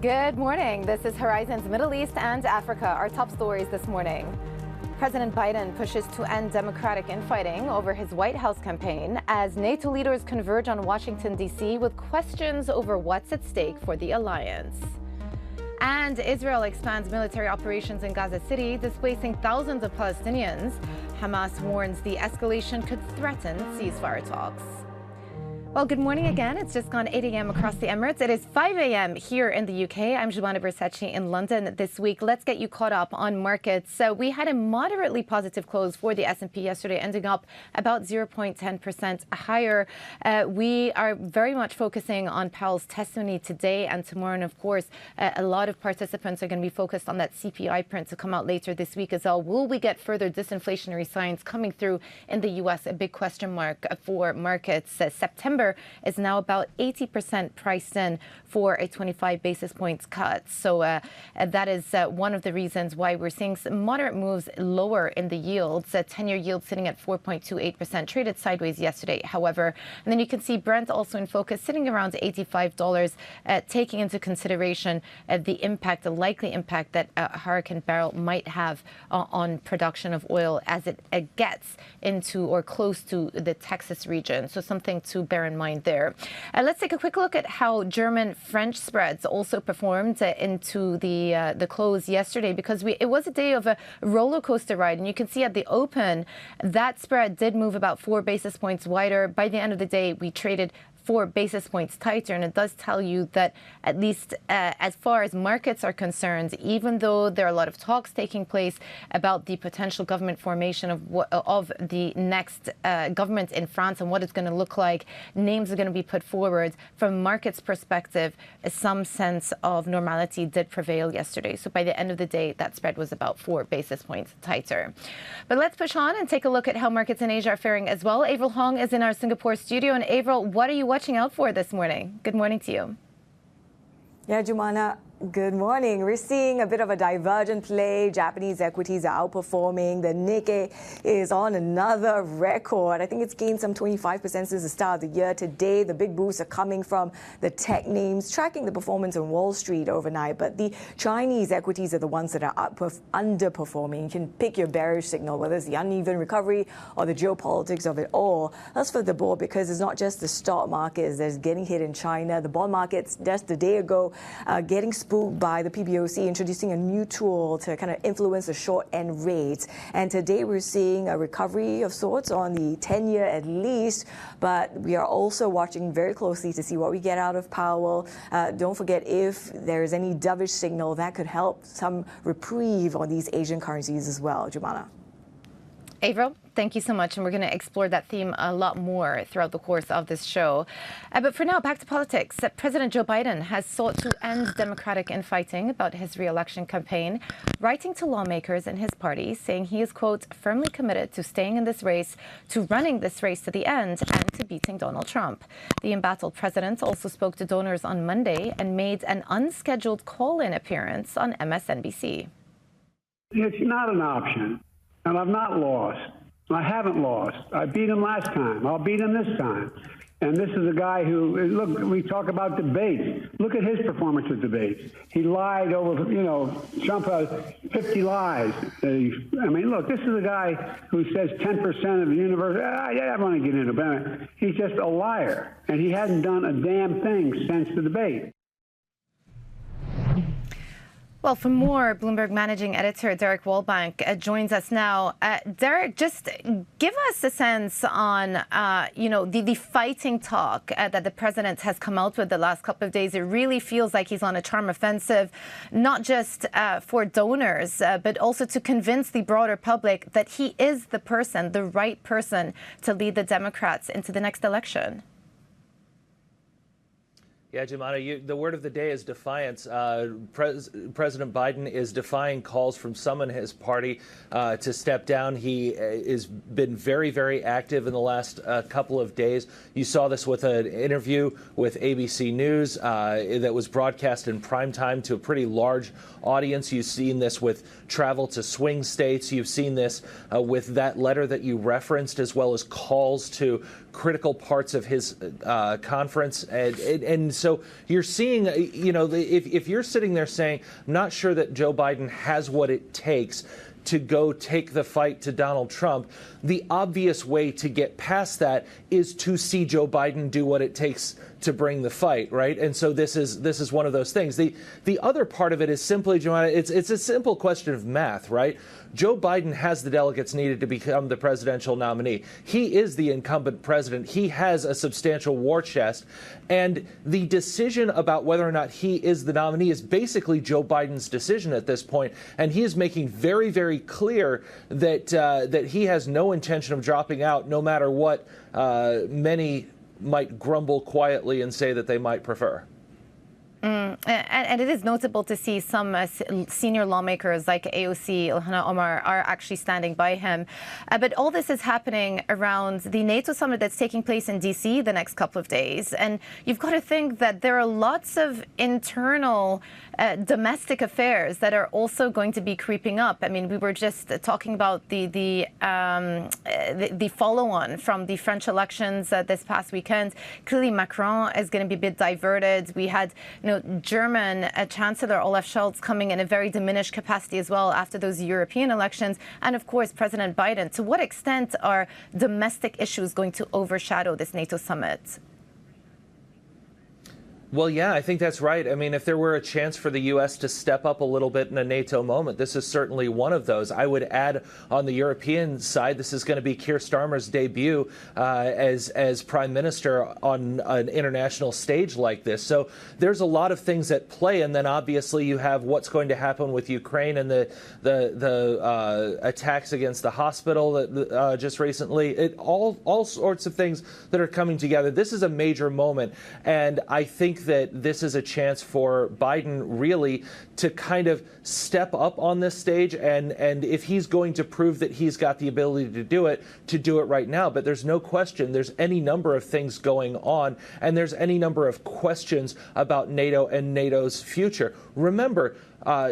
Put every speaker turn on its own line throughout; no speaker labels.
Good morning. This is Horizon's Middle East and Africa. Our top stories this morning. President Biden pushes to end Democratic infighting over his White House campaign as NATO leaders converge on Washington, D.C. with questions over what's at stake for the alliance. And Israel expands military operations in Gaza City, displacing thousands of Palestinians. Hamas warns the escalation could threaten ceasefire talks. Well, good morning again. It's just gone 8 a.m. across the Emirates. It is 5 a.m. here in the UK. I'm Giovanna Bersacci in London this week. Let's get you caught up on markets. So we had a moderately positive close for the S&P yesterday, ending up about 0.10% higher. We are very much focusing on Powell's testimony today and tomorrow. And of course, a lot of participants are going to be focused on that CPI print to come out later this week as well. Will we get further disinflationary signs coming through in the U.S.? A big question mark for markets. September is now about 80% priced in for a 25 basis points cut. So that is one of the reasons why we're seeing some moderate moves lower in the yields. 10-year yield sitting at 4.28%, traded sideways yesterday, however. And then you can see Brent also in focus, sitting around $85, taking into consideration the likely impact that Hurricane Beryl might have on production of oil as it gets into or close to the Texas region. So something to bear in mind there. Let's take a quick look at how German-French spreads also performed into the close yesterday, because it was a day of a roller coaster ride. And you can see at the open, that spread did move about 4 basis points wider. By the end of the day, we traded 4 basis points tighter. And it does tell you that at least as far as markets are concerned, even though there are a lot of talks taking place about the potential government formation of the next government in France and what it's going to look like, names are going to be put forward. From markets perspective, some sense of normality did prevail yesterday. So by the end of the day, that spread was about 4 basis points tighter. But let's push on and take a look at how markets in Asia are faring as well. Avril Hong is in our Singapore studio. And Avril, what are you watching out for this morning? Good morning to you.
Yeah, Giovanna, good morning. We're seeing a bit of a divergent play. Japanese equities are outperforming. The Nikkei is on another record. I think it's gained some 25% since the start of the year. Today, the big boosts are coming from the tech names, tracking the performance on Wall Street overnight. But the Chinese equities are the ones that are underperforming. You can pick your bearish signal, whether it's the uneven recovery or the geopolitics of it all. That's for the board, because it's not just the stock market that's getting hit in China. The bond markets just a day ago getting spooked by the PBOC introducing a new tool to kind of influence the short end rates. And today we're seeing a recovery of sorts on the 10-year at least, but we are also watching very closely to see what we get out of Powell. Don't forget, if there is any dovish signal, that could help some reprieve on these Asian currencies as well. Giovanna.
Avril, thank you so much. And we're going to explore that theme a lot more throughout the course of this show. But for now, back to politics. President Joe Biden has sought to end Democratic infighting about his re-election campaign, writing to lawmakers in his party, saying he is, quote, firmly committed to staying in this race, to running this race to the end, and to beating Donald Trump. The embattled president also spoke to donors on Monday and made an unscheduled call-in appearance on MSNBC.
It's not an option. And I've not lost. I haven't lost. I beat him last time. I'll beat him this time. And this is a guy who, look, we talk about debates. Look at his performance at debates. He lied over, Trump has 50 lies. I mean, look, this is a guy who says 10% of the universe. I want to get into it. He's just a liar. And he hasn't done a damn thing since the debate.
Well, for more, Bloomberg managing editor Derek Wallbank joins us now. Derek, just give us a sense on, the fighting talk that the president has come out with the last couple of days. It really feels like he's on a charm offensive, not just for donors, but also to convince the broader public that he is the person, the right person to lead the Democrats into the next election.
Yeah, Giovanna, the word of the day is defiance. President Biden is defying calls from some in his party to step down. He has been very, very active in the last couple of days. You saw this with an interview with ABC News that was broadcast in prime time to a pretty large audience. You've seen this with travel to swing states. You've seen this with that letter that you referenced, as well as calls to critical parts of his conference. And So you're seeing, if you're sitting there saying, I'm not sure that Joe Biden has what it takes to go take the fight to Donald Trump, the obvious way to get past that is to see Joe Biden do what it takes to bring the fight, right? And so this is one of those things. The other part of it is simply, Joanna, it's a simple question of math, right? Joe Biden has the delegates needed to become the presidential nominee. He is the incumbent president. He has a substantial war chest. And the decision about whether or not he is the nominee is basically Joe Biden's decision at this point. And he is making very, very clear that he has no intention of dropping out, no matter what many might grumble quietly and say that they might prefer.
And it is notable to see some senior lawmakers like AOC, Ilhan Omar, are actually standing by him. But all this is happening around the NATO summit that's taking place in D.C. the next couple of days. And you've got to think that there are lots of internal domestic affairs that are also going to be creeping up. I mean, we were just talking about the follow-on from the French elections this past weekend. Clearly, Macron is going to be a bit diverted. We had, German Chancellor Olaf Scholz coming in a very diminished capacity as well after those European elections. And of course, President Biden. To what extent are domestic issues going to overshadow this NATO summit?
Well, yeah, I think that's right. I mean, if there were a chance for the U.S. to step up a little bit in a NATO moment, this is certainly one of those. I would add on the European side, this is going to be Keir Starmer's debut as prime minister on an international stage like this. So there's a lot of things at play. And then obviously you have what's going to happen with Ukraine and the attacks against the hospital that, just recently. All sorts of things that are coming together. This is a major moment. And I think that this is a chance for Biden really to kind of step up on this stage, and if he's going to prove that he's got the ability to do it right now. But there's no question there's any number of things going on, and there's any number of questions about NATO and NATO's future. Remember,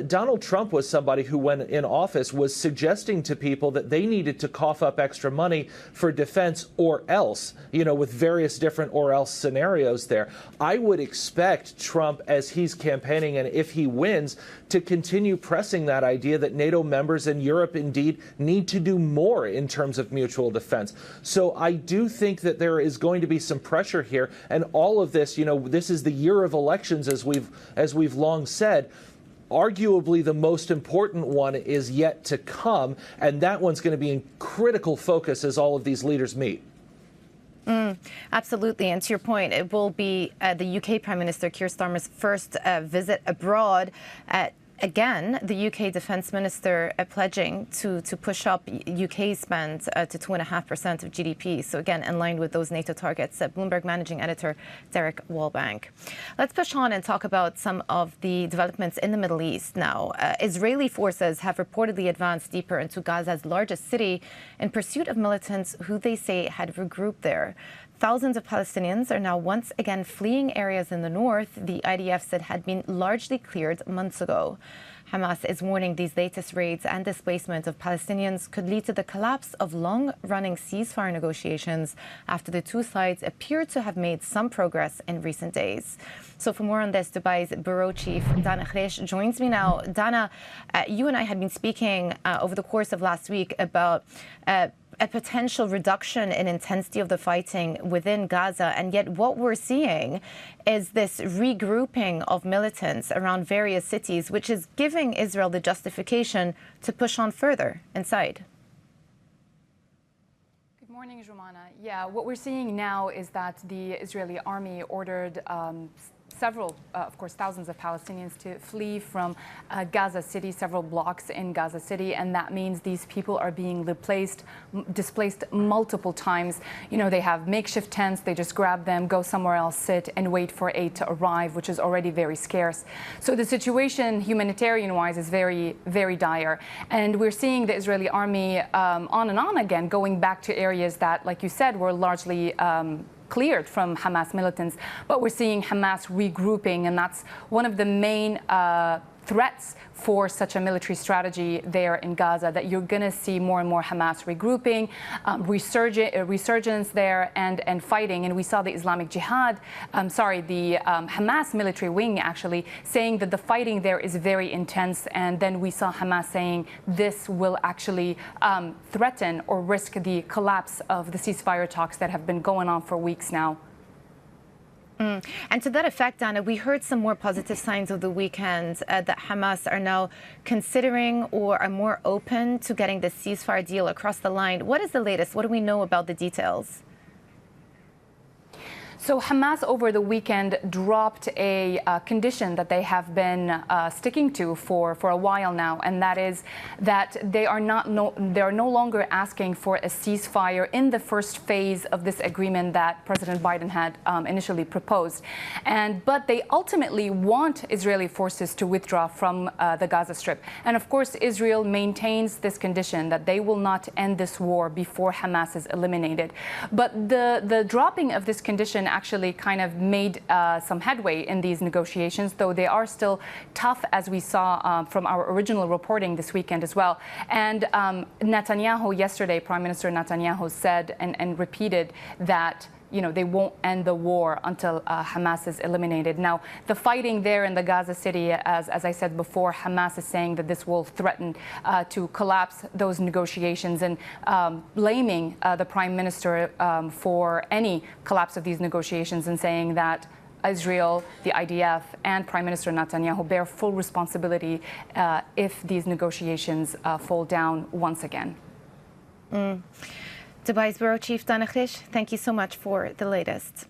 Donald Trump was somebody who, when in office, was suggesting to people that they needed to cough up extra money for defense or else, with various different or else scenarios there. I would expect Trump, as he's campaigning and if he wins, to continue pressing that idea that NATO members and Europe indeed need to do more in terms of mutual defense. So I do think that there is going to be some pressure here. And all of this, this is the year of elections, as we've long said. Arguably, the most important one is yet to come, and that one's going to be in critical focus as all of these leaders meet.
Absolutely. And to your point, it will be the UK Prime Minister Keir Starmer's first visit abroad. Again, the UK Defence Minister pledging to push up UK spend to 2.5% of GDP. So again, in line with those NATO targets. Bloomberg Managing Editor Derek Wallbank. Let's push on and talk about some of the developments in the Middle East now. Israeli forces have reportedly advanced deeper into Gaza's largest city in pursuit of militants who they say had regrouped there. Thousands of Palestinians are now once again fleeing areas in the north the IDF said had been largely cleared months ago. Hamas is warning these latest raids and displacement of Palestinians could lead to the collapse of long-running ceasefire negotiations after the two sides appear to have made some progress in recent days. So for more on this, Dubai's bureau chief, Dana Khresh, joins me now. Dana, you and I had been speaking over the course of last week about a potential reduction in intensity of the fighting within Gaza. And yet what we're seeing is this regrouping of militants around various cities, which is giving Israel the justification to push on further inside.
Good morning, Jumana. Yeah, what we're seeing now is that the Israeli army ordered several, of course, thousands of Palestinians to flee from Gaza City, several blocks in Gaza City, and that means these people are being displaced multiple times. They have makeshift tents, they just grab them, go somewhere else, sit, and wait for aid to arrive, which is already very scarce. So the situation, humanitarian-wise, is very, very dire. And we're seeing the Israeli army on and on again, going back to areas that, like you said, were largely cleared from Hamas militants, but we're seeing Hamas regrouping, and that's one of the main threats for such a military strategy there in Gaza, that you're going to see more and more Hamas regrouping, resurgence there, and fighting. And we saw the Islamic Jihad, the Hamas military wing actually saying that the fighting there is very intense. And then we saw Hamas saying this will actually threaten or risk the collapse of the ceasefire talks that have been going on for weeks now.
And to that effect, Anna, we heard some more positive signs of the weekend that Hamas are now considering or are more open to getting the ceasefire deal across the line. What is the latest? What do we know about the details?
So Hamas over the weekend dropped a condition that they have been sticking to for a while now, and that is that they are no longer asking for a ceasefire in the first phase of this agreement that President Biden had initially proposed. But they ultimately want Israeli forces to withdraw from the Gaza Strip. And of course, Israel maintains this condition that they will not end this war before Hamas is eliminated. But the dropping of this condition actually kind of made some headway in these negotiations, though they are still tough, as we saw from our original reporting this weekend as well. And Netanyahu yesterday, Prime Minister Netanyahu said and repeated that they won't end the war until Hamas is eliminated. Now, the fighting there in the Gaza City, as I said before, Hamas is saying that this will threaten to collapse those negotiations, and blaming the Prime Minister for any collapse of these negotiations, and saying that Israel, the IDF, and Prime Minister Netanyahu bear full responsibility if these negotiations fall down once again.
Dubai's Bureau Chief Dana Khish, thank you so much for the latest.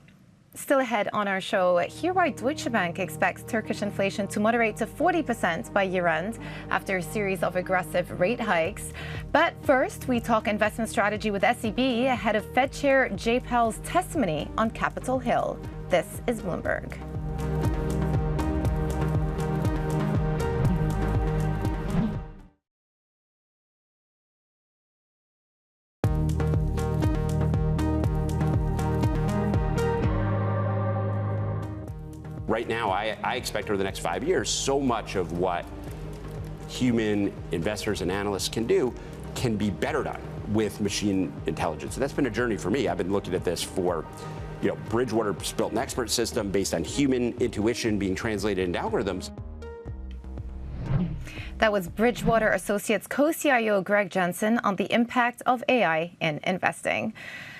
Still ahead on our show, hear why Deutsche Bank expects Turkish inflation to moderate to 40% by year-end after a series of aggressive rate hikes. But first, we talk investment strategy with SEB ahead of Fed Chair Jay Powell's testimony on Capitol Hill. This is Bloomberg.
Right now, I expect over the next 5 years, so much of what human investors and analysts can do can be better done with machine intelligence. And that's been a journey for me. I've been looking at this for, Bridgewater's built an expert system based on human intuition being translated into algorithms.
That was Bridgewater Associates co-CIO Greg Jensen on the impact of AI in investing.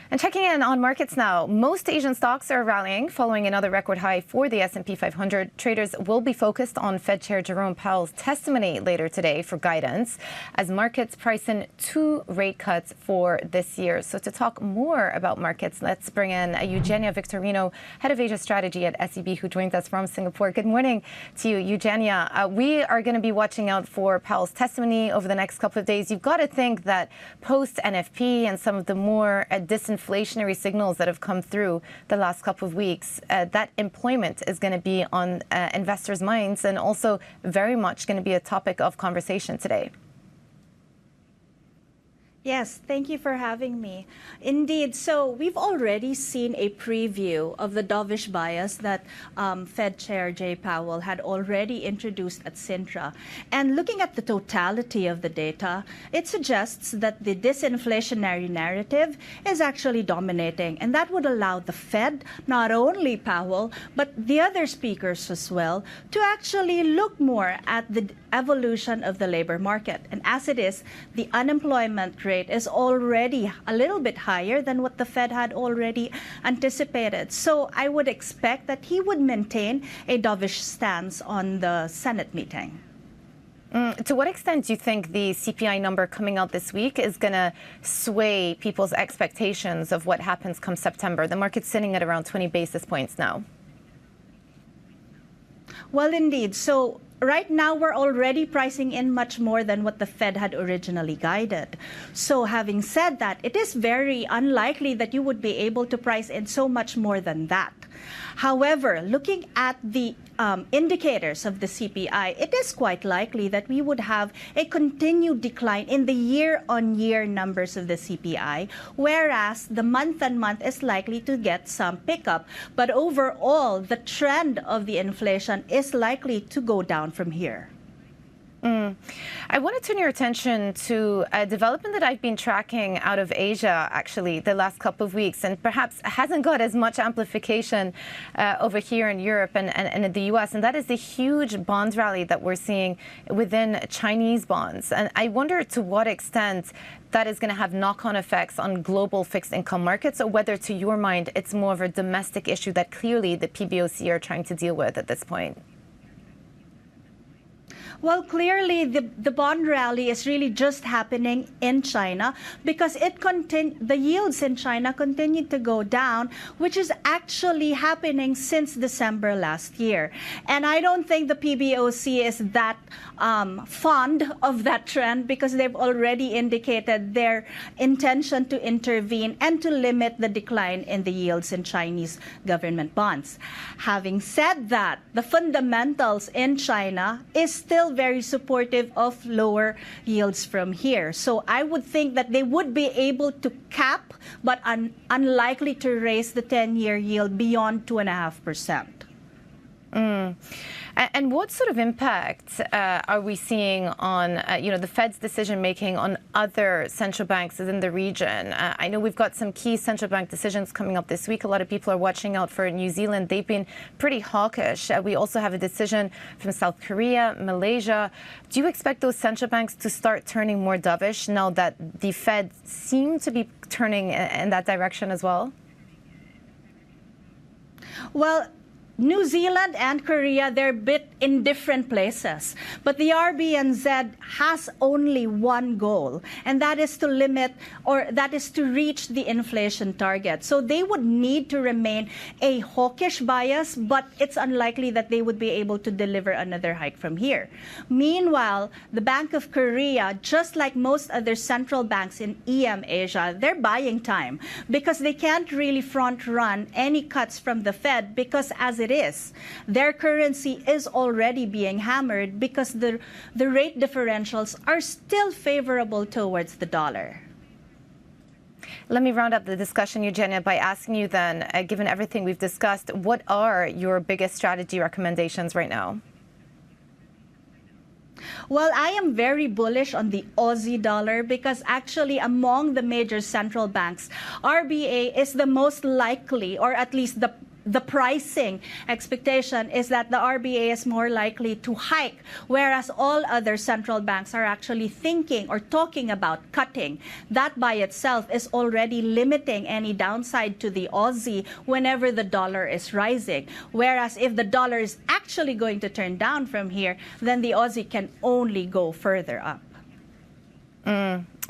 And checking in on markets now, most Asian stocks are rallying following another record high for the S&P 500. Traders will be focused on Fed Chair Jerome Powell's testimony later today for guidance as markets price in 2 rate cuts for this year. So to talk more about markets, let's bring in Eugenia Victorino, Head of Asia Strategy at SEB, who joins us from Singapore. Good morning to you, Eugenia. We are going to be watching out for Powell's testimony over the next couple of days. You've got to think that post-NFP and some of the more disinflationary signals that have come through the last couple of weeks, that employment is going to be on investors' minds and also very much going to be a topic of conversation today.
Yes, thank you for having me. Indeed, so we've already seen a preview of the dovish bias that Fed Chair Jay Powell had already introduced at Sintra. And looking at the totality of the data, it suggests that the disinflationary narrative is actually dominating. And that would allow the Fed, not only Powell, but the other speakers as well, to actually look more at the evolution of the labor market. And as it is, the unemployment rate is already a little bit higher than what the Fed had already anticipated. So I would expect that he would maintain a dovish stance on the Senate meeting.
To what extent do you think the CPI number coming out this week is going to sway people's expectations of what happens come September? The market's sitting at around 20 basis points now.
Well, indeed. So right now, we're already pricing in much more than what the Fed had originally guided. So having said that, it is very unlikely that you would be able to price in so much more than that. However, looking at the indicators of the CPI, it is quite likely that we would have a continued decline in the year-on-year numbers of the CPI, whereas the month-on-month is likely to get some pickup. But overall, the trend of the inflation is likely to go down from here.
I want to turn your attention to a development that I've been tracking out of Asia, actually, the last couple of weeks, and perhaps hasn't got as much amplification over here in Europe and in the US, and that is the huge bond rally that we're seeing within Chinese bonds. And I wonder to what extent that is going to have knock-on effects on global fixed income markets, or whether, to your mind, it's more of a domestic issue that clearly the PBOC are trying to deal with at this point.
Well, clearly, the bond rally is really just happening in China because the yields in China continue to go down, which is actually happening since December last year. And I don't think the PBOC is that fond of that trend because they've already indicated their intention to intervene and to limit the decline in the yields in Chinese government bonds. Having said that, the fundamentals in China is still very supportive of lower yields from here. So I would think that they would be able to cap, but unlikely to raise the 10-year yield beyond 2.5%.
And what sort of impact are we seeing on, the Fed's decision-making on other central banks within the region? I know we've got some key central bank decisions coming up this week. A lot of people are watching out for New Zealand. They've been pretty hawkish. We also have a decision from South Korea, Malaysia. Do you expect those central banks to start turning more dovish now that the Fed seem to be turning in that direction as well?
Well, New Zealand and Korea, they're a bit in different places. But the RBNZ has only one goal, and that is to reach the inflation target. So they would need to remain a hawkish bias, but it's unlikely that they would be able to deliver another hike from here. Meanwhile, the Bank of Korea, just like most other central banks in EM Asia, they're buying time because they can't really front run any cuts from the Fed because as it is, their currency is already being hammered because the rate differentials are still favorable towards the dollar.
Let me round up the discussion, Eugenia, by asking you then, given everything we've discussed, what are your biggest strategy recommendations right now?
Well, I am very bullish on the Aussie dollar because actually among the major central banks, RBA is the most likely, or at least the pricing expectation is that the RBA is more likely to hike, whereas all other central banks are actually thinking or talking about cutting. That by itself is already limiting any downside to the Aussie whenever the dollar is rising. Whereas if the dollar is actually going to turn down from here, then the Aussie can only go further up.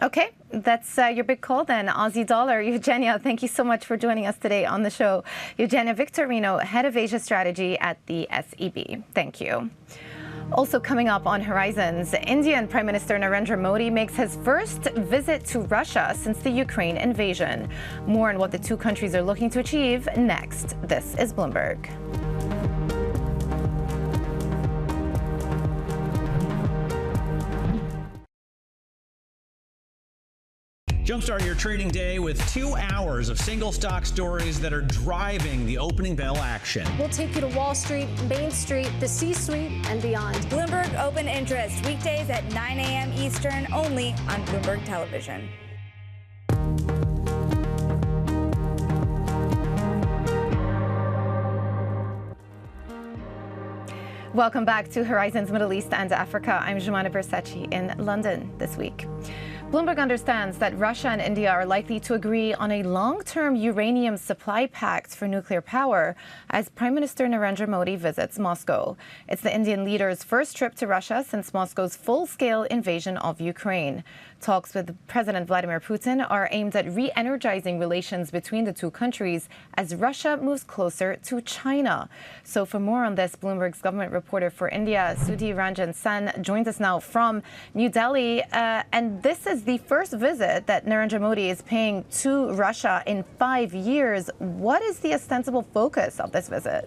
Okay, that's your big call then, Aussie dollar. Eugenia, thank you so much for joining us today on the show. Eugenia Victorino, Head of Asia Strategy at the SEB. Thank you. Also coming up on Horizons, Indian Prime Minister Narendra Modi makes his first visit to Russia since the Ukraine invasion. More on what the two countries are looking to achieve next. This is Bloomberg.
Jumpstart your trading day with 2 hours of single stock stories that are driving the opening bell action.
We'll take you to Wall Street, Main Street, the C-suite, and beyond.
Bloomberg Open Interest, weekdays at 9 a.m. Eastern, only on Bloomberg Television.
Welcome back to Horizons Middle East and Africa. I'm Jumana Bersachi in London this week. Bloomberg understands that Russia and India are likely to agree on a long-term uranium supply pact for nuclear power as Prime Minister Narendra Modi visits Moscow. It's the Indian leader's first trip to Russia since Moscow's full-scale invasion of Ukraine. Talks with President Vladimir Putin are aimed at re-energizing relations between the two countries as Russia moves closer to China. So for more on this, Bloomberg's government reporter for India, Sudhi Ranjan Sen, joins us now from New Delhi. And this is the first visit that Narendra Modi is paying to Russia in 5 years. What is the ostensible focus of this visit?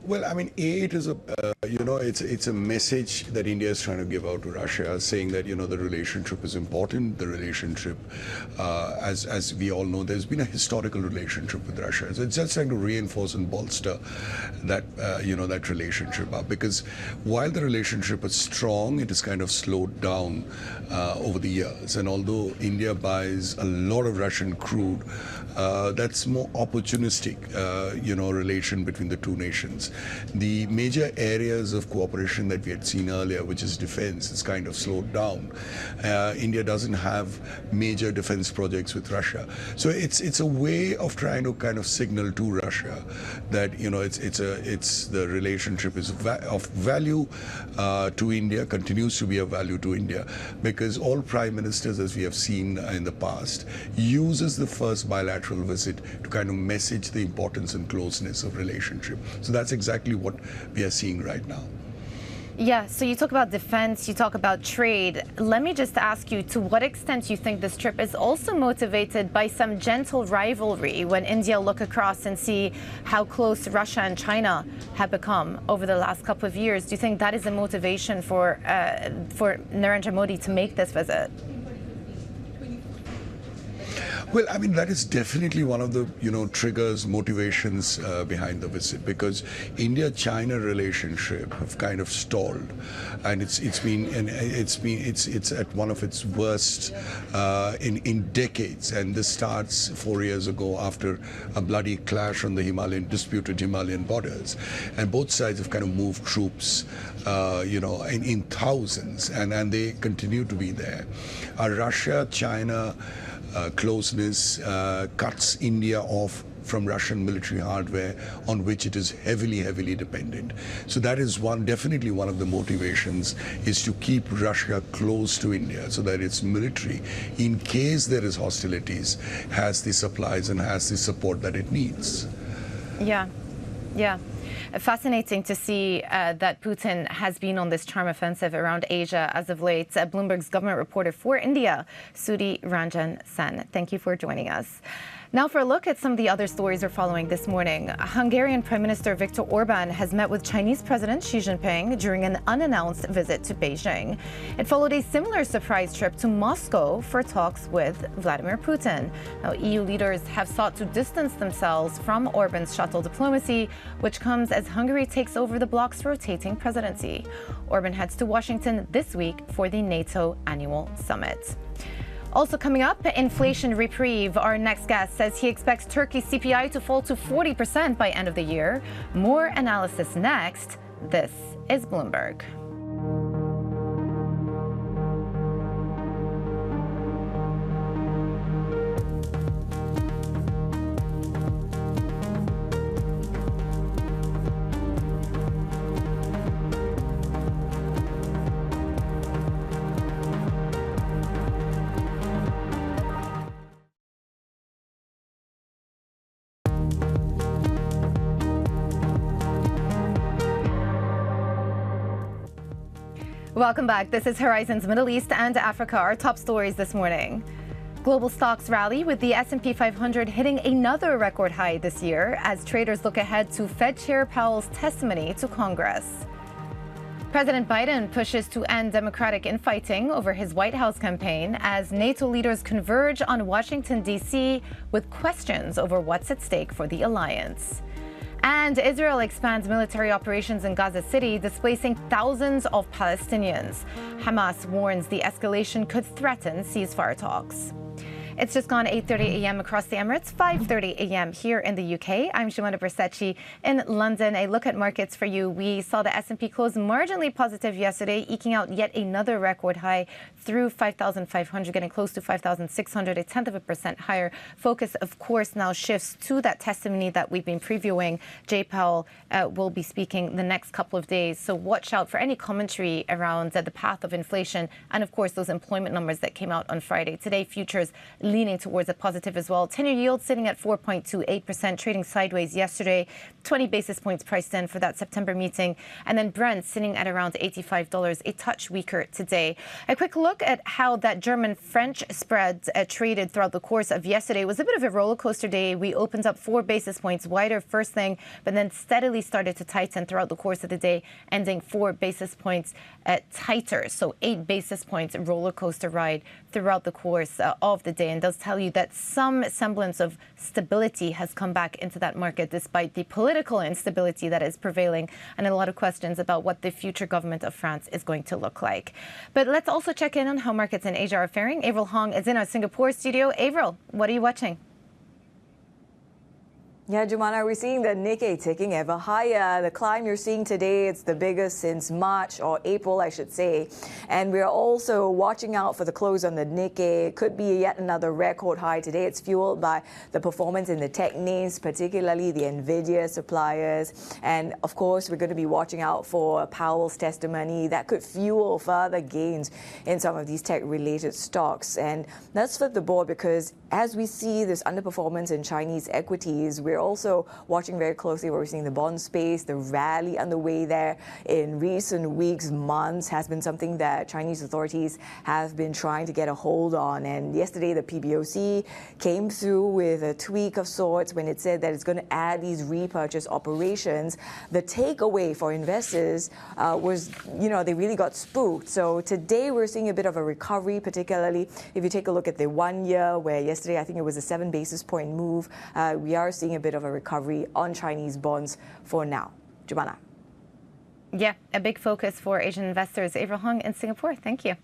Well, I mean, it is a, it's a message that India is trying to give out to Russia, saying that, the relationship is important. The relationship, as we all know, there's been a historical relationship with Russia. So it's just trying to reinforce and bolster that, that relationship up. Because while the relationship is strong, it has kind of slowed down over the years. And although India buys a lot of Russian crude, that's more opportunistic, relation between the two nations. The major areas of cooperation that we had seen earlier, which is defense, is kind of slowed down. India doesn't have major defense projects with Russia. So it's a way of trying to kind of signal to Russia that, it's the relationship is of value to India, continues to be of value to India, because all prime ministers, as we have seen in the past, uses the first bilateral visit to kind of message the importance and closeness of relationship. So that's exactly what we are seeing right now.
Yeah, so you talk about defense, you talk about trade. Let me just ask you, to what extent you think this trip is also motivated by some gentle rivalry when India look across and see how close Russia and China have become over the last couple of years? Do you think that is a motivation for Narendra Modi to make this visit?
Well, I mean, that is definitely one of the, triggers, motivations behind the visit, because India-China relationship have kind of stalled, and it's at one of its worst in decades. And this starts 4 years ago after a bloody clash on the disputed Himalayan borders, and both sides have kind of moved troops, in thousands, and they continue to be there. Russia-China closeness cuts India off from Russian military hardware on which it is heavily dependent. So that is definitely one of the motivations, is to keep Russia close to India so that its military, in case there is hostilities, has the supplies and has the support that it needs.
Yeah. Fascinating to see that Putin has been on this charm offensive around Asia as of late. Bloomberg's government reporter for India, Sudhi Ranjan Sen. Thank you for joining us. Now for a look at some of the other stories we're following this morning. Hungarian Prime Minister Viktor Orban has met with Chinese President Xi Jinping during an unannounced visit to Beijing. It followed a similar surprise trip to Moscow for talks with Vladimir Putin. Now, EU leaders have sought to distance themselves from Orban's shuttle diplomacy, which comes as Hungary takes over the bloc's rotating presidency. Orban heads to Washington this week for the NATO annual summit. Also coming up, inflation reprieve. Our next guest says he expects Turkey's CPI to fall to 40% by end of the year. More analysis next. This is Bloomberg. Welcome back. This is Horizons Middle East and Africa. Our top stories this morning. Global stocks rally with the S&P 500 hitting another record high this year as traders look ahead to Fed Chair Powell's testimony to Congress. President Biden pushes to end Democratic infighting over his White House campaign as NATO leaders converge on Washington, D.C. with questions over what's at stake for the alliance. And Israel expands military operations in Gaza City, displacing thousands of Palestinians. Hamas warns the escalation could threaten ceasefire talks. It's just gone 8:30 a.m. across the Emirates, 5:30 a.m. here in the UK. I'm Shimona Bersecci in London. A look at markets for you. We saw the S&P close marginally positive yesterday, eking out yet another record high through 5,500, getting close to 5,600, 0.1% higher. Focus, of course, now shifts to that testimony that we've been previewing. Jay Powell will be speaking the next couple of days. So watch out for any commentary around the path of inflation and, of course, those employment numbers that came out on Friday. Today, futures leaning towards a positive as well. 10-year yield sitting at 4.28%, trading sideways yesterday. 20 basis points priced in for that September meeting. And then Brent sitting at around $85, a touch weaker today. A quick look at how that German-French spread traded throughout the course of yesterday. It was a bit of a roller coaster day. We opened up 4 basis points wider first thing, but then steadily started to tighten throughout the course of the day, ending 4 basis points tighter. So 8 basis points roller coaster ride throughout the course of the day, and does tell you that some semblance of stability has come back into that market despite the political instability that is prevailing and a lot of questions about what the future government of France is going to look like. But let's also check in on how markets in Asia are faring. Avril Hong is in our Singapore studio. Avril, what are you watching?
Yeah, Jumana, we're seeing the Nikkei ticking ever higher. The climb you're seeing today, it's the biggest since March or April, I should say. And we're also watching out for the close on the Nikkei. It could be yet another record high today. It's fueled by the performance in the tech names, particularly the NVIDIA suppliers. And of course, we're going to be watching out for Powell's testimony that could fuel further gains in some of these tech-related stocks. And let's flip the board, because as we see this underperformance in Chinese equities, we're also watching very closely what we're seeing in the bond space. The rally underway there in recent weeks, months, has been something that Chinese authorities have been trying to get a hold on. And yesterday, the PBOC came through with a tweak of sorts when it said that it's going to add these repurchase operations. The takeaway for investors was, they really got spooked. So today, we're seeing a bit of a recovery, particularly if you take a look at the 1 year, where yesterday, I think it was a 7 basis point move. We are seeing a bit of a recovery on Chinese bonds for now. Jumana.
Yeah, a big focus for Asian investors. Avril Hong in Singapore. Thank you.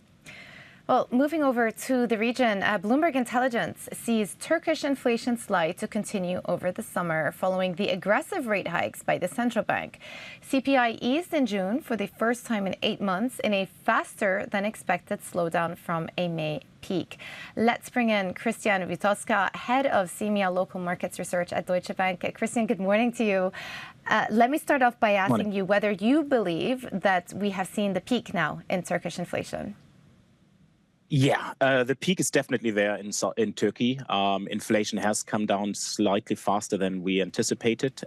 Well, moving over to the region, Bloomberg Intelligence sees Turkish inflation slide to continue over the summer following the aggressive rate hikes by the central bank. CPI eased in June for the first time in 8 months in a faster than expected slowdown from a May peak. Let's bring in Christian Wietoska, head of CEEMEA Local Markets Research at Deutsche Bank. Christian, good morning to you. Let me start off by asking you whether you believe that we have seen the peak now in Turkish inflation.
Yeah, the peak is definitely there in Turkey. Inflation has come down slightly faster than we anticipated.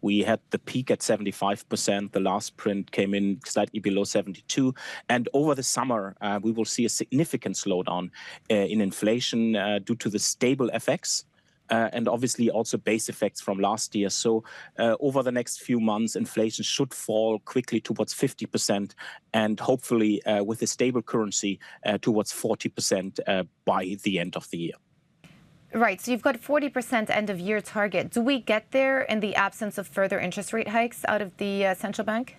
We had the peak at 75%. The last print came in slightly below 72. And over the summer, we will see a significant slowdown in inflation due to the stable FX. And obviously also base effects from last year. So over the next few months, inflation should fall quickly towards 50% and hopefully with a stable currency towards 40% by the end of the year.
Right. So you've got 40% end of year target. Do we get there in the absence of further interest rate hikes out of the central bank?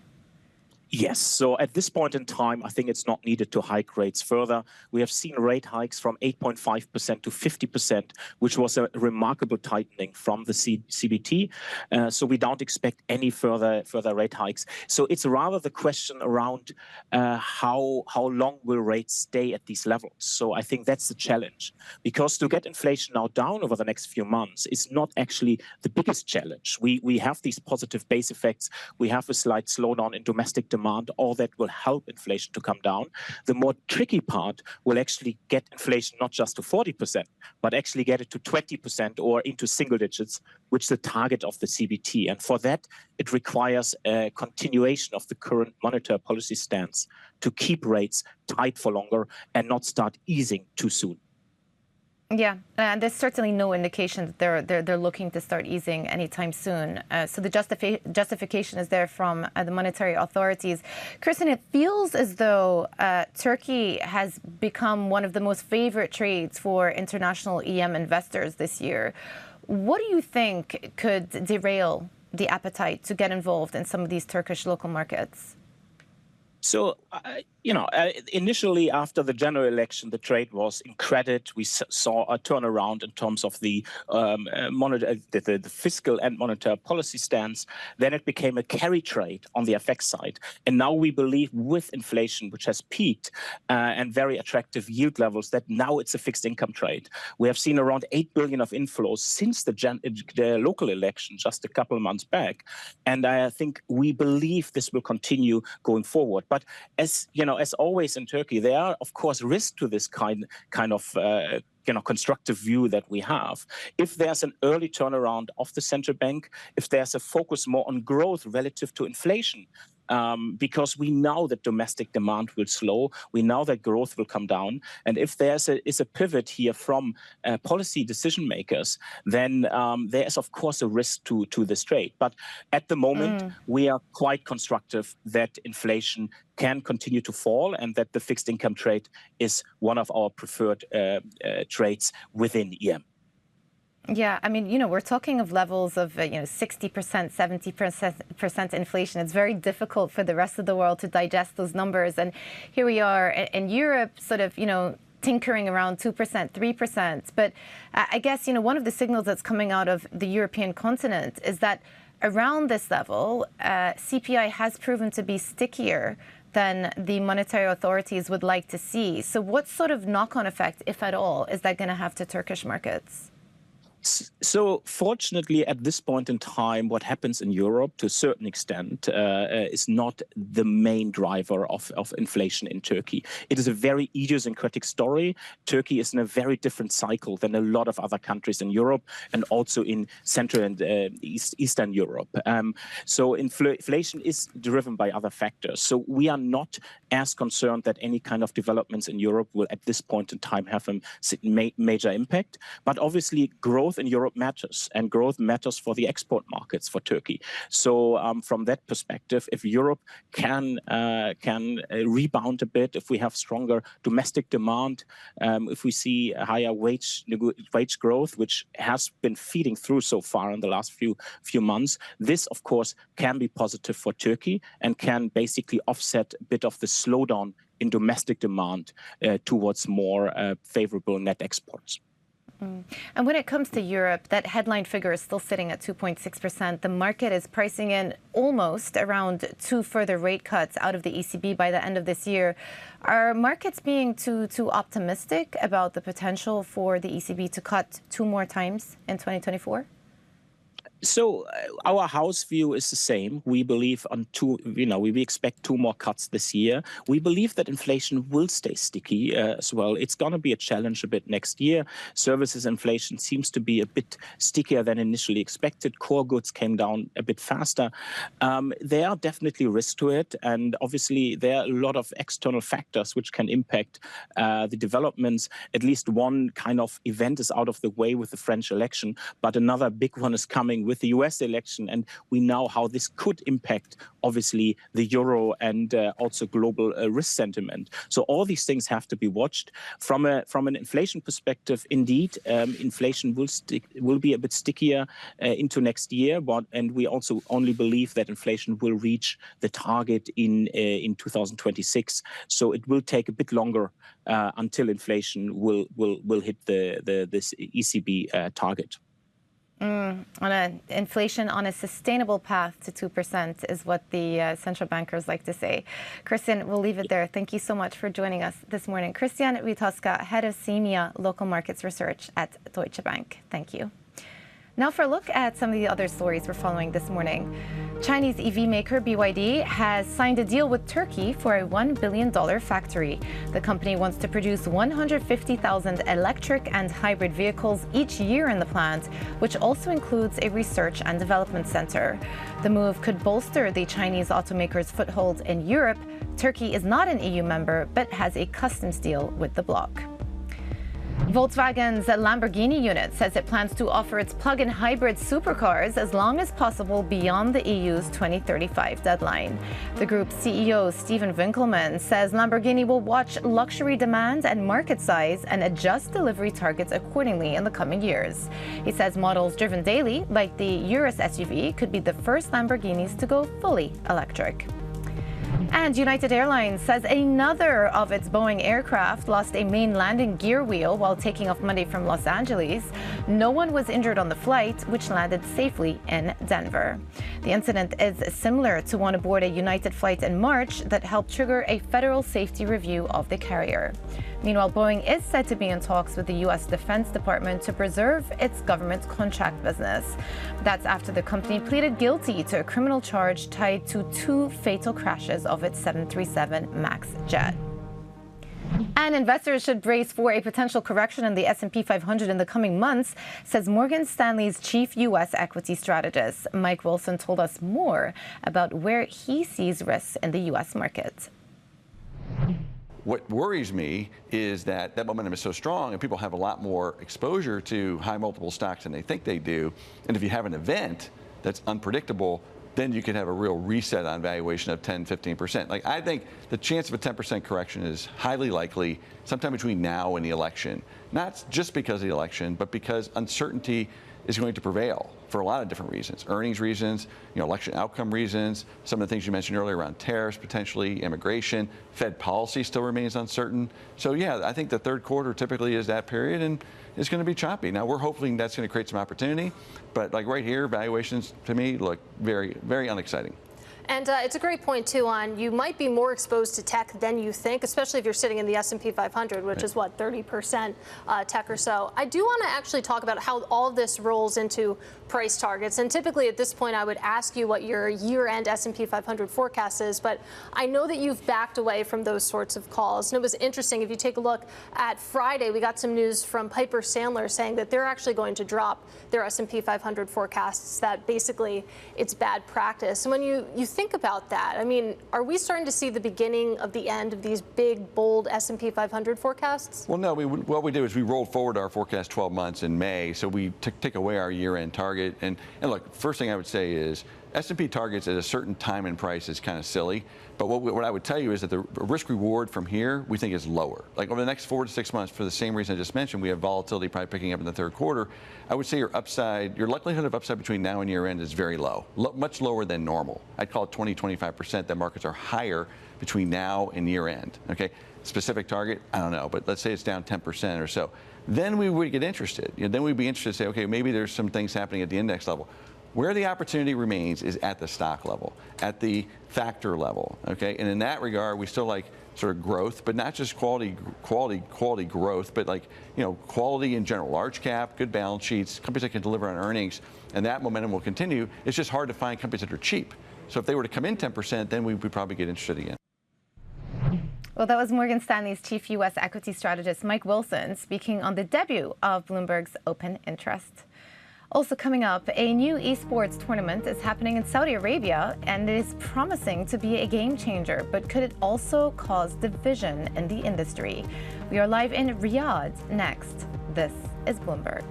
Yes. So at this point in time, I think it's not needed to hike rates further. We have seen rate hikes from 8.5% to 50%, which was a remarkable tightening from the CBT. So we don't expect any further rate hikes. So it's rather the question around how long will rates stay at these levels. So I think that's the challenge, because to get inflation now down over the next few months is not actually the biggest challenge. We have these positive base effects. We have a slight slowdown in domestic demand. All that will help inflation to come down. The more tricky part will actually get inflation not just to 40%, but actually get it to 20% or into single digits, which is the target of the CBT. And for that, it requires a continuation of the current monetary policy stance to keep rates tight for longer and not start easing too soon.
Yeah, and there's certainly no indication that they're looking to start easing anytime soon. So the justification is there from the monetary authorities. Christian, it feels as though Turkey has become one of the most favorite trades for international EM investors this year. What do you think could derail the appetite to get involved in some of these Turkish local markets?
So, initially after the general election, the trade was in credit. We saw a turnaround in terms of the fiscal and monetary policy stance. Then it became a carry trade on the FX side. And now we believe with inflation, which has peaked and very attractive yield levels, that now it's a fixed income trade. We have seen around 8 billion of inflows since the local election just a couple of months back. And I think we believe this will continue going forward. But as always in Turkey, there are, of course, risks to this kind of constructive view that we have. If there's an early turnaround of the central bank, if there's a focus more on growth relative to inflation, because we know that domestic demand will slow, we know that growth will come down, and if is a pivot here from policy decision makers, then there is of course a risk to this trade. But at the moment, we are quite constructive that inflation can continue to fall and that the fixed income trade is one of our preferred trades within EM.
Yeah, I mean, we're talking of levels of, 60%, 70% inflation. It's very difficult for the rest of the world to digest those numbers. And here we are in Europe, sort of, tinkering around 2%, 3%. But I guess, one of the signals that's coming out of the European continent is that around this level, CPI has proven to be stickier than the monetary authorities would like to see. So what sort of knock-on effect, if at all, is that going to have to Turkish markets?
So fortunately, at this point in time, what happens in Europe to a certain extent is not the main driver of inflation in Turkey. It is a very idiosyncratic story. Turkey is in a very different cycle than a lot of other countries in Europe and also in Central and Eastern Europe. So inflation is driven by other factors. So we are not as concerned that any kind of developments in Europe will at this point in time have a major impact. But obviously, growth in Europe matters, and growth matters for the export markets for Turkey. So from that perspective, if Europe can rebound a bit, if we have stronger domestic demand, if we see a higher wage growth, which has been feeding through so far in the last few months, this of course can be positive for Turkey and can basically offset a bit of the slowdown in domestic demand towards more favorable net exports.
And when it comes to Europe, that headline figure is still sitting at 2.6%. The market is pricing in almost around 2 further rate cuts out of the ECB by the end of this year. Are markets being too optimistic about the potential for the ECB to cut 2 more times in 2024?
So our house view is the same. We believe we expect 2 more cuts this year. We believe that inflation will stay sticky as well. It's going to be a challenge a bit next year. Services inflation seems to be a bit stickier than initially expected. Core goods came down a bit faster. There are definitely risks to it. And obviously, there are a lot of external factors which can impact the developments. At least one kind of event is out of the way with the French election, but another big one is coming with the US election, and we know how this could impact, obviously, the euro and also global risk sentiment. So all these things have to be watched. From an inflation perspective, indeed, inflation will be a bit stickier into next year, and we also only believe that inflation will reach the target in 2026. So it will take a bit longer until inflation will hit this ECB target.
Inflation on a sustainable path to 2% is what the central bankers like to say. Christian, we'll leave it there. Thank you so much for joining us this morning. Christian Wietoska, head of CEEMEA Local Markets Research at Deutsche Bank. Thank you. Now for a look at some of the other stories we're following this morning. Chinese EV maker BYD has signed a deal with Turkey for a $1 billion factory. The company wants to produce 150,000 electric and hybrid vehicles each year in the plant, which also includes a research and development center. The move could bolster the Chinese automaker's foothold in Europe. Turkey is not an EU member, but has a customs deal with the bloc. Volkswagen's Lamborghini unit says it plans to offer its plug-in hybrid supercars as long as possible beyond the EU's 2035 deadline. The group's CEO, Steven Winkelmann, says Lamborghini will watch luxury demand and market size and adjust delivery targets accordingly in the coming years. He says models driven daily, like the Urus SUV, could be the first Lamborghinis to go fully electric. And United Airlines says another of its Boeing aircraft lost a main landing gear wheel while taking off Monday from Los Angeles. No one was injured on the flight, which landed safely in Denver. The incident is similar to one aboard a United flight in March that helped trigger a federal safety review of the carrier. Meanwhile, Boeing is said to be in talks with the U.S. Defense Department to preserve its government contract business. That's after the company pleaded guilty to a criminal charge tied to 2 fatal crashes of its 737 MAX jet. And investors should brace for a potential correction in the S&P 500 in the coming months, says Morgan Stanley's chief U.S. equity strategist. Mike Wilson told us more about where he sees risks in the U.S. market.
What worries me is that momentum is so strong and people have a lot more exposure to high multiple stocks than they think they do. And if you have an event that's unpredictable, then you could have a real reset on valuation of 10, 15%. Like, I think the chance of a 10% correction is highly likely sometime between now and the election. Not just because of the election, but because uncertainty is going to prevail for a lot of different reasons. Earnings reasons, election outcome reasons, some of the things you mentioned earlier around tariffs, potentially immigration, Fed policy still remains uncertain. So yeah, I think the third quarter typically is that period, and it's going to be choppy. Now, we're hoping that's going to create some opportunity, but like right here, valuations to me look very, very unexciting.
And it's a great point, too, on you might be more exposed to tech than you think, especially if you're sitting in the S&P 500, which is, what, 30% tech or so. I do want to actually talk about how all of this rolls into price targets. And typically at this point, I would ask you what your year-end S&P 500 forecast is. But I know that you've backed away from those sorts of calls. And it was interesting. If you take a look at Friday, we got some news from Piper Sandler saying that they're actually going to drop their S&P 500 forecasts, that basically it's bad practice. And when you think about that, I mean, are we starting to see the beginning of the end of these big, bold S&P 500 forecasts?
Well, no. What we did is we rolled forward our forecast 12 months in May, so we take away our year-end target. And look, first thing I would say is S&P targets at a certain time and price is kind of silly. But what I would tell you is that the risk reward from here we think is lower. Like over the next 4 to 6 months, for the same reason I just mentioned, we have volatility probably picking up in the third quarter. I would say your likelihood of upside between now and year end is very low, much lower than normal. I'd call it 20–25% that markets are higher between now and year end. Okay, specific target, I don't know, but let's say it's down 10% or so. Then we would get interested. Then we'd be interested to say, okay, maybe there's some things happening at the index level. Where the opportunity remains is at the stock level, at the factor level, okay? And in that regard, we still like sort of growth, but not just quality growth, but like, quality in general, large cap, good balance sheets, companies that can deliver on earnings, and that momentum will continue. It's just hard to find companies that are cheap. So if they were to come in 10%, then we would probably get interested again.
Well, that was Morgan Stanley's chief U.S. equity strategist, Mike Wilson, speaking on the debut of Bloomberg's Open Interest. Also coming up, a new esports tournament is happening in Saudi Arabia, and it is promising to be a game changer. But could it also cause division in the industry? We are live in Riyadh next. This is Bloomberg.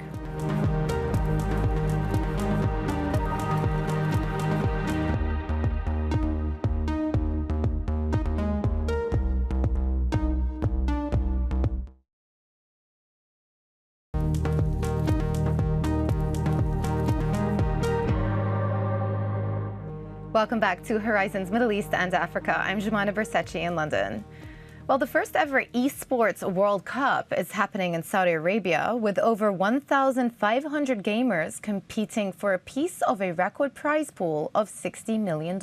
Welcome back to Horizons Middle East and Africa. I'm Eugenia Victorino in London. Well, the first ever Esports World Cup is happening in Saudi Arabia, with over 1,500 gamers competing for a piece of a record prize pool of $60 million.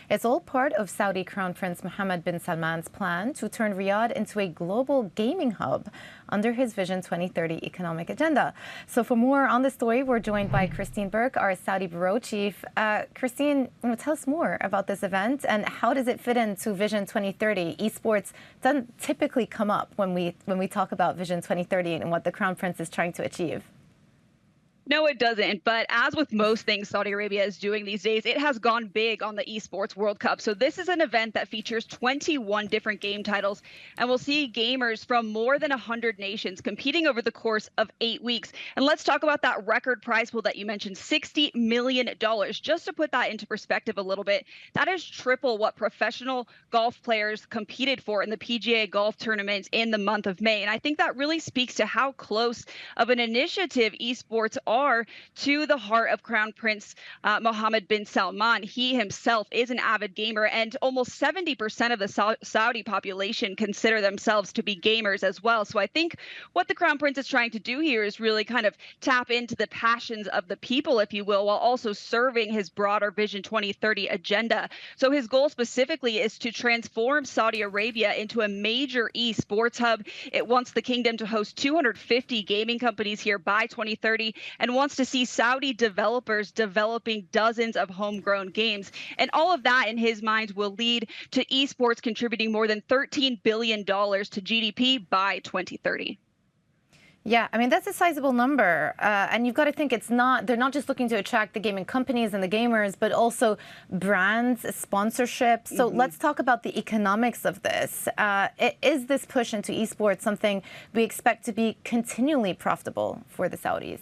It's all part of Saudi Crown Prince Mohammed bin Salman's plan to turn Riyadh into a global gaming hub under his Vision 2030 economic agenda. So for more on this story, we're joined by Christine Burke, our Saudi bureau chief. Christine, tell us more about this event and how does it fit into Vision 2030? Esports doesn't typically come up when we talk about Vision 2030 and what the Crown Prince is trying to achieve.
No, it doesn't. But as with most things Saudi Arabia is doing these days, it has gone big on the Esports World Cup. So this is an event that features 21 different game titles, and we'll see gamers from more than 100 nations competing over the course of 8 weeks. And let's talk about that record prize pool that you mentioned, $60 million. Just to put that into perspective a little bit, that is triple what professional golf players competed for in the PGA golf tournament in the month of May. And I think that really speaks to how close of an initiative esports are to the heart of Crown Prince Mohammed bin Salman. He himself is an avid gamer, and almost 70% of the Saudi population consider themselves to be gamers as well. So I think what the Crown Prince is trying to do here is really kind of tap into the passions of the people, if you will, while also serving his broader Vision 2030 agenda. So his goal specifically is to transform Saudi Arabia into a major esports hub. It wants the kingdom to host 250 gaming companies here by 2030 and and wants to see Saudi developers developing dozens of homegrown games. And all of that, in his mind, will lead to esports contributing more than $13 billion to GDP by 2030.
Yeah, I mean, that's a sizable number. And you've got to think they're not just looking to attract the gaming companies and the gamers, but also brands, sponsorship. So let's talk about the economics of this. Is this push into esports something we expect to be continually profitable for the Saudis?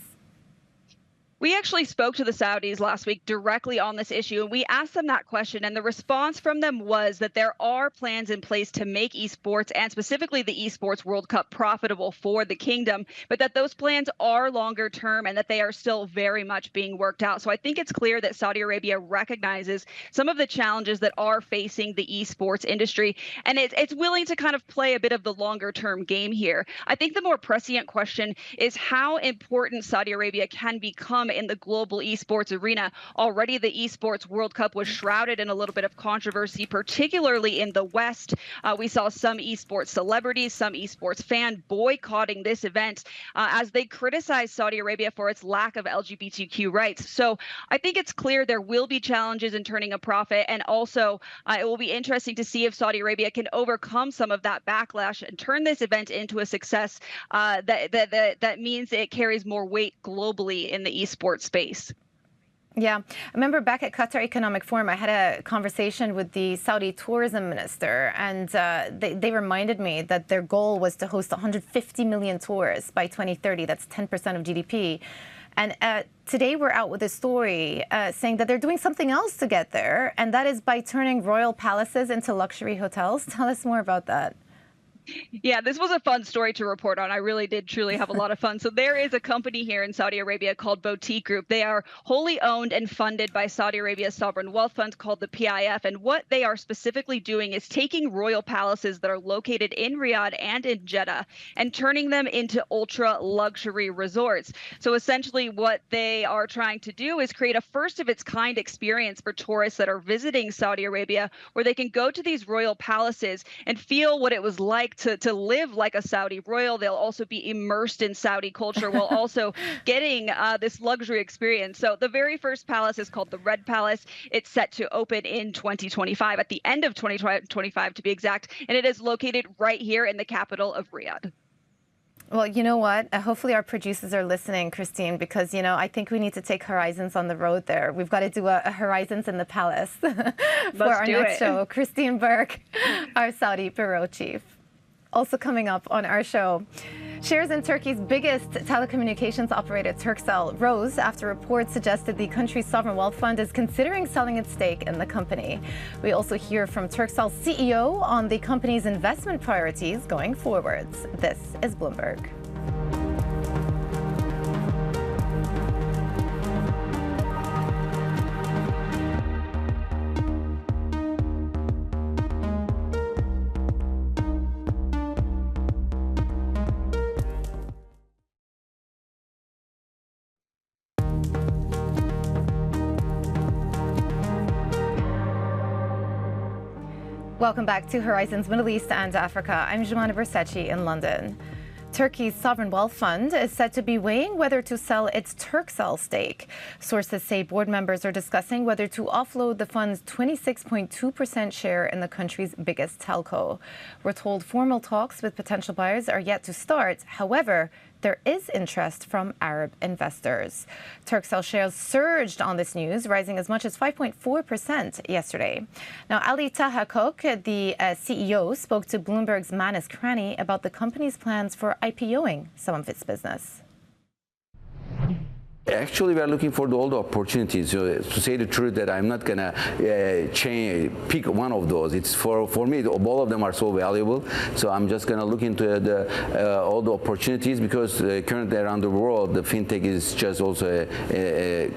We actually spoke to the Saudis last week directly on this issue, and we asked them that question, and the response from them was that there are plans in place to make esports, and specifically the Esports World Cup, profitable for the kingdom, but that those plans are longer term and that they are still very much being worked out. So I think it's clear that Saudi Arabia recognizes some of the challenges that are facing the esports industry, and it's willing to kind of play a bit of the longer term game here. I think the more prescient question is how important Saudi Arabia can become in the global esports arena. Already the Esports World Cup was shrouded in a little bit of controversy, particularly in the West. We saw some esports celebrities, some esports fan boycotting this event as they criticized Saudi Arabia for its lack of LGBTQ rights. So I think it's clear there will be challenges in turning a profit, and also it will be interesting to see if Saudi Arabia can overcome some of that backlash and turn this event into a success that means it carries more weight globally in the esports space.
Yeah, I remember back at Qatar Economic Forum, I had a conversation with the Saudi tourism minister, and they reminded me that their goal was to host 150 million tourists by 2030. That's 10% of GDP. And today we're out with a story saying that they're doing something else to get there, and that is by turning royal palaces into luxury hotels. Tell us more about that.
Yeah, this was a fun story to report on. I really did truly have a lot of fun. So there is a company here in Saudi Arabia called Boutique Group. They are wholly owned and funded by Saudi Arabia's sovereign wealth fund called the PIF. And what they are specifically doing is taking royal palaces that are located in Riyadh and in Jeddah and turning them into ultra luxury resorts. So essentially what they are trying to do is create a first of its kind experience for tourists that are visiting Saudi Arabia, where they can go to these royal palaces and feel what it was like to live like a Saudi royal. They'll also be immersed in Saudi culture while also getting this luxury experience. So the very first palace is called the Red Palace. It's set to open in 2025, at the end of 2025 to be exact, and it is located right here in the capital of Riyadh.
Well, you know what? Hopefully our producers are listening, Christine, because, you know, I think we need to take Horizons on the road there. We've got to do a Horizons in the Palace for our next show. Christine Burke, our Saudi bureau chief. Also coming up on our show, shares in Turkey's biggest telecommunications operator, Turkcell, rose after reports suggested the country's sovereign wealth fund is considering selling its stake in the company. We also hear from Turkcell's CEO on the company's investment priorities going forwards. This is Bloomberg. Welcome back to Horizons Middle East and Africa. I'm Joanna Bersace in London. Turkey's sovereign wealth fund is said to be weighing whether to sell its Turkcell stake. Sources say board members are discussing whether to offload the fund's 26.2% share in the country's biggest telco. We're told formal talks with potential buyers are yet to start. However, there is interest from Arab investors. Turkcell shares surged on this news, rising as much as 5.4% yesterday. Now, Ali Taha Kok, the CEO, spoke to Bloomberg's Manis Krani about the company's plans for IPOing some of its business.
Actually, we are looking for all the opportunities. To say the truth, that I'm not gonna pick one of those. It's for me, all of them are so valuable. So I'm just gonna look into all the opportunities, because currently around the world, the fintech is just also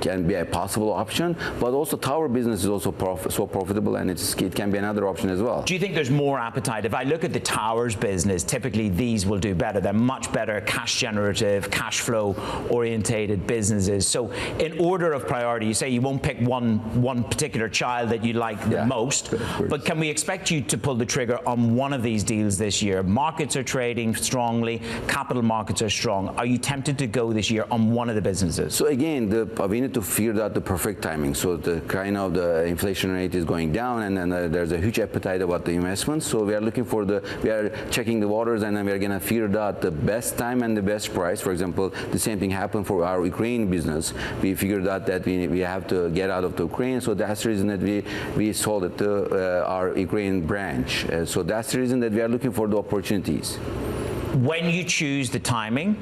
can be a possible option. But also, tower business is also so profitable, and it can be another option as well.
Do you think there's more appetite? If I look at the towers business, typically these will do better. They're much better cash generative, cash flow orientated businesses businesses. So in order of priority, you say you won't pick one particular child that you like the most, but can we expect you to pull the trigger on one of these deals this year? Markets are trading strongly, capital markets are strong. Are you tempted to go this year on one of the businesses?
So again, we need to figure out the perfect timing. So the kind of the inflation rate is going down, and then there's a huge appetite about the investments. So we are looking for we are checking the waters, and then we are going to figure out the best time and the best price. For example, the same thing happened for our Ukraine business. We figured out that we have to get out of the Ukraine, so that's the reason that we sold it to our Ukraine branch. So that's the reason that we are looking for the opportunities.
When you choose the timing,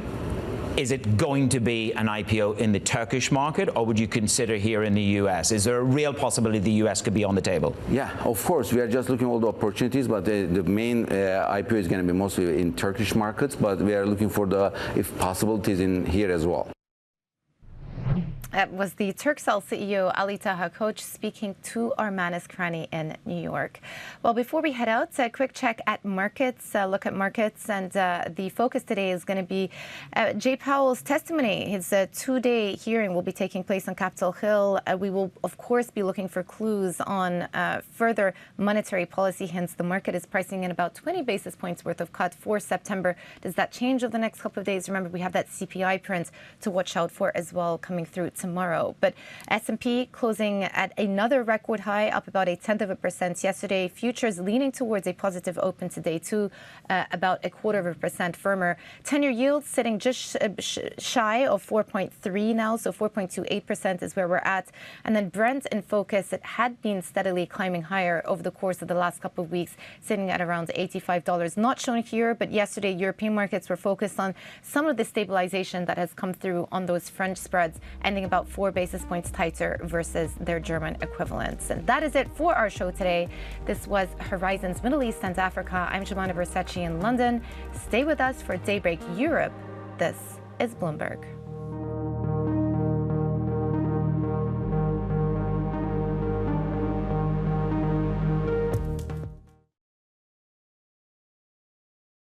is it going to be an IPO in the Turkish market, or would you consider here in the US? Is there a real possibility the US could be on the table?
Yeah, of course. We are just looking at all the opportunities, but the main IPO is going to be mostly in Turkish markets, but we are looking for if possibilities in here as well.
That was the Turkcell CEO Ali Taha Koç speaking to our Manis Krani in New York. Well, before we head out, a quick check at markets, look at markets, and the focus today is going to be Jay Powell's testimony. His two-day hearing will be taking place on Capitol Hill. We will, of course, be looking for clues on further monetary policy hints. The market is pricing in about 20 basis points worth of cut for September. Does that change over the next couple of days? Remember, we have that CPI print to watch out for as well coming through tomorrow. But S&P closing at another record high, up about 0.1% yesterday. Futures leaning towards a positive open today, too, about 0.25% firmer. 10-year yield sitting just shy of 4.3 now, so 4.28% is where we're at. And then Brent in focus, it had been steadily climbing higher over the course of the last couple of weeks, sitting at around $85. Not shown here, but yesterday European markets were focused on some of the stabilization that has come through on those French spreads, ending about 4 basis points tighter versus their German equivalents. And that is it for our show today. This was Horizons Middle East and Africa. I'm Jemana Versace in London. Stay with us for Daybreak Europe. This is Bloomberg.